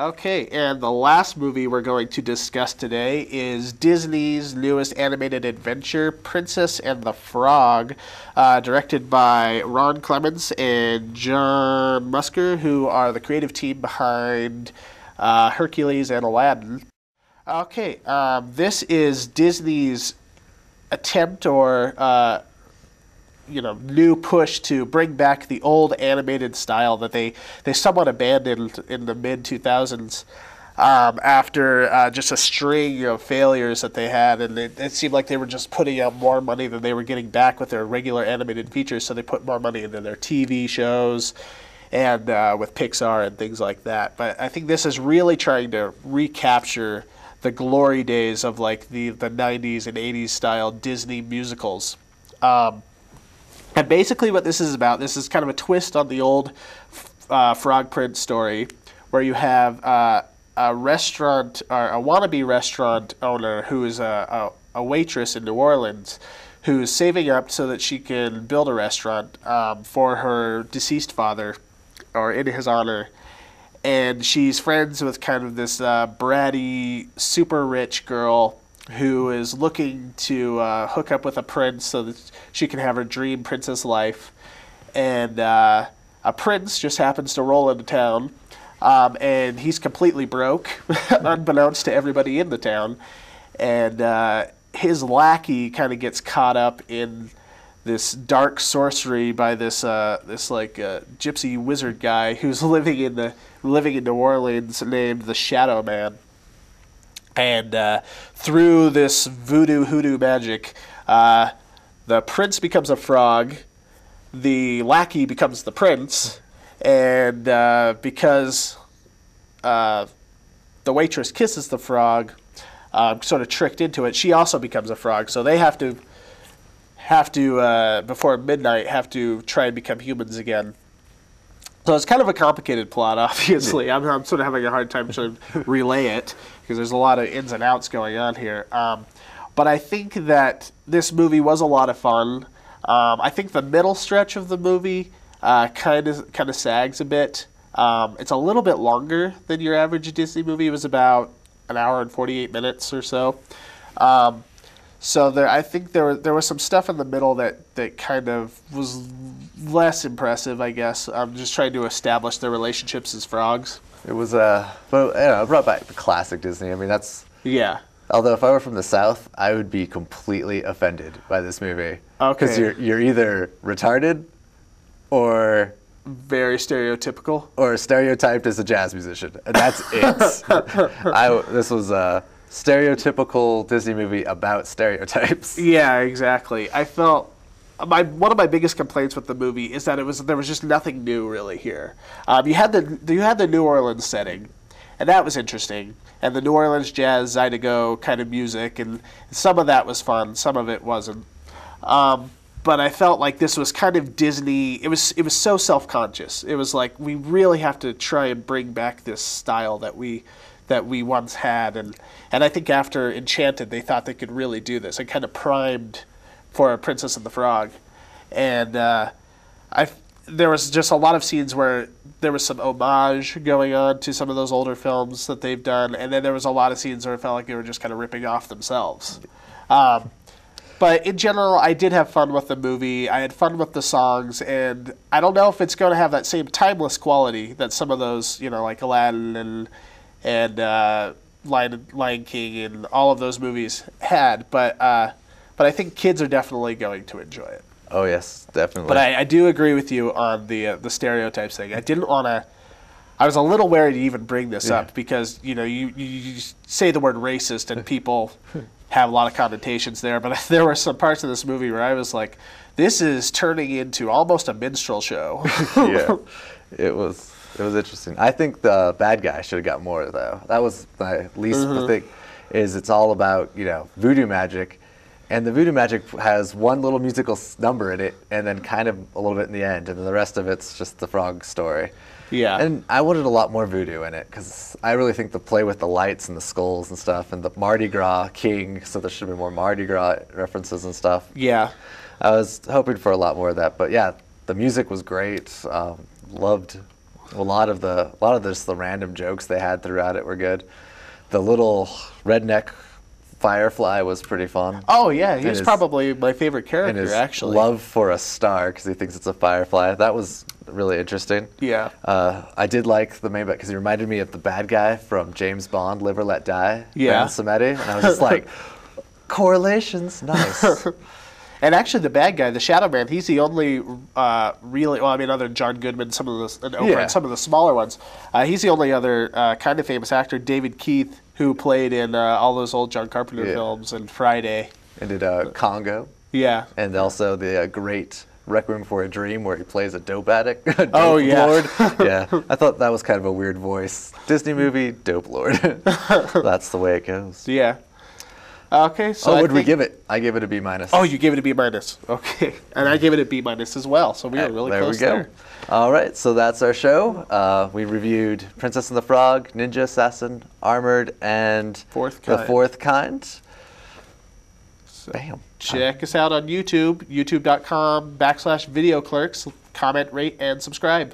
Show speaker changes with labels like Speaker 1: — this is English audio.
Speaker 1: Okay, and the last movie we're going to discuss today is Disney's newest animated adventure, Princess and the Frog, directed by Ron Clements and John Musker, who are the creative team behind Hercules and Aladdin. Okay, this is Disney's attempt or new push to bring back the old animated style that they somewhat abandoned in the mid 2000s after just a string of failures that they had, and it seemed like they were just putting out more money than they were getting back with their regular animated features, so they put more money into their TV shows and with Pixar and things like that. But I think this is really trying to recapture the glory days of like the 90s and 80s style Disney musicals. And basically what this is about, this is kind of a twist on the old Frog Prince story, where you have a restaurant, or a wannabe restaurant owner who is a waitress in New Orleans, who's saving up so that she can build a restaurant for her deceased father, or in his honor. And she's friends with kind of this bratty, super rich girl who is looking to hook up with a prince so that she can have her dream princess life. And a prince just happens to roll into town, and he's completely broke, unbeknownst to everybody in the town. And his lackey kind of gets caught up in this dark sorcery by this gypsy wizard guy who's living in New Orleans, named the Shadow Man. And through this voodoo hoodoo magic, the prince becomes a frog, the lackey becomes the prince, and because the waitress kisses the frog, sort of tricked into it, she also becomes a frog. So they have to before midnight, have to try and become humans again. So it's kind of a complicated plot, obviously. I'm sort of having a hard time trying to relay it because there's a lot of ins and outs going on here. But I think that this movie was a lot of fun. I think the middle stretch of the movie kind of sags a bit. It's a little bit longer than your average Disney movie. It was about an hour and 48 minutes or so. So I think there was some stuff in the middle that kind of was less impressive, I guess. I'm just trying to establish their relationships as frogs.
Speaker 2: It was it brought back the classic Disney. I mean, that's...
Speaker 1: Yeah.
Speaker 2: Although if I were from the South, I would be completely offended by this movie. Okay. Because you're either retarded or...
Speaker 1: Very stereotypical.
Speaker 2: Or stereotyped as a jazz musician. And that's it. This was a stereotypical Disney movie about stereotypes.
Speaker 1: Yeah, exactly. I felt... one of my biggest complaints with the movie is that there was just nothing new really here. You had the New Orleans setting, and that was interesting, and the New Orleans jazz Zydeco kind of music, and some of that was fun, some of it wasn't. But I felt like this was kind of Disney. It was so self-conscious. It was like, we really have to try and bring back this style that we once had, and I think after Enchanted they thought they could really do this and kind of primed for Princess and the Frog. And there was just a lot of scenes where there was some homage going on to some of those older films that they've done, and then there was a lot of scenes where it felt like they were just kind of ripping off themselves. But in general, I did have fun with the movie. I had fun with the songs, and I don't know if it's going to have that same timeless quality that some of those, like Aladdin and Lion King and all of those movies had, but I think kids are definitely going to enjoy it.
Speaker 2: Oh yes, definitely.
Speaker 1: But I do agree with you on the stereotypes thing. I didn't want to. I was a little wary to even bring this up because you say the word racist and people have a lot of connotations there. But there were some parts of this movie where I was like, this is turning into almost a minstrel show.
Speaker 2: Yeah, it was interesting. I think the bad guy should have got more though. That was my least thing. Is it's all about voodoo magic. And the voodoo magic has one little musical number in it, and then kind of a little bit in the end, and then the rest of it's just the frog story.
Speaker 1: Yeah.
Speaker 2: And I wanted a lot more voodoo in it, because I really think the play with the lights and the skulls and stuff, and the Mardi Gras king, so there should have been more Mardi Gras references and stuff.
Speaker 1: Yeah.
Speaker 2: I was hoping for a lot more of that, but yeah, the music was great. Loved A lot of the random jokes they had throughout it were good. The little redneck Firefly was pretty fun.
Speaker 1: Oh yeah, he was probably my favorite character,
Speaker 2: and his
Speaker 1: actually.
Speaker 2: love for a star because he thinks it's a firefly. That was really interesting.
Speaker 1: Yeah.
Speaker 2: I did like the main bad because he reminded me of the bad guy from James Bond, Live or Let Die.
Speaker 1: Yeah.
Speaker 2: Ben Samedi, and I was just like, correlations, nice.
Speaker 1: And actually, the bad guy, the Shadow Man, he's the only really, well, I mean, other than John Goodman, some of the and some of the smaller ones, he's the only other kind of famous actor, David Keith, who played in all those old John Carpenter films and Friday.
Speaker 2: And did Congo.
Speaker 1: Yeah.
Speaker 2: And also the great Requiem for a Dream, where he plays a dope addict. A dope
Speaker 1: lord.
Speaker 2: Yeah, I thought that was kind of a weird voice. Disney movie, dope lord. That's the way it goes.
Speaker 1: Yeah. Okay, so
Speaker 2: what did we give it? I gave it a B-.
Speaker 1: Oh, you gave it a B-. Okay. And I gave it a B- as well, so we were really close there.
Speaker 2: All right, so that's our show. We reviewed Princess and the Frog, Ninja Assassin, Armored, and The Fourth Kind.
Speaker 1: So
Speaker 2: Bam.
Speaker 1: Check us out on YouTube, youtube.com/Videoclerks. Comment, rate, and subscribe.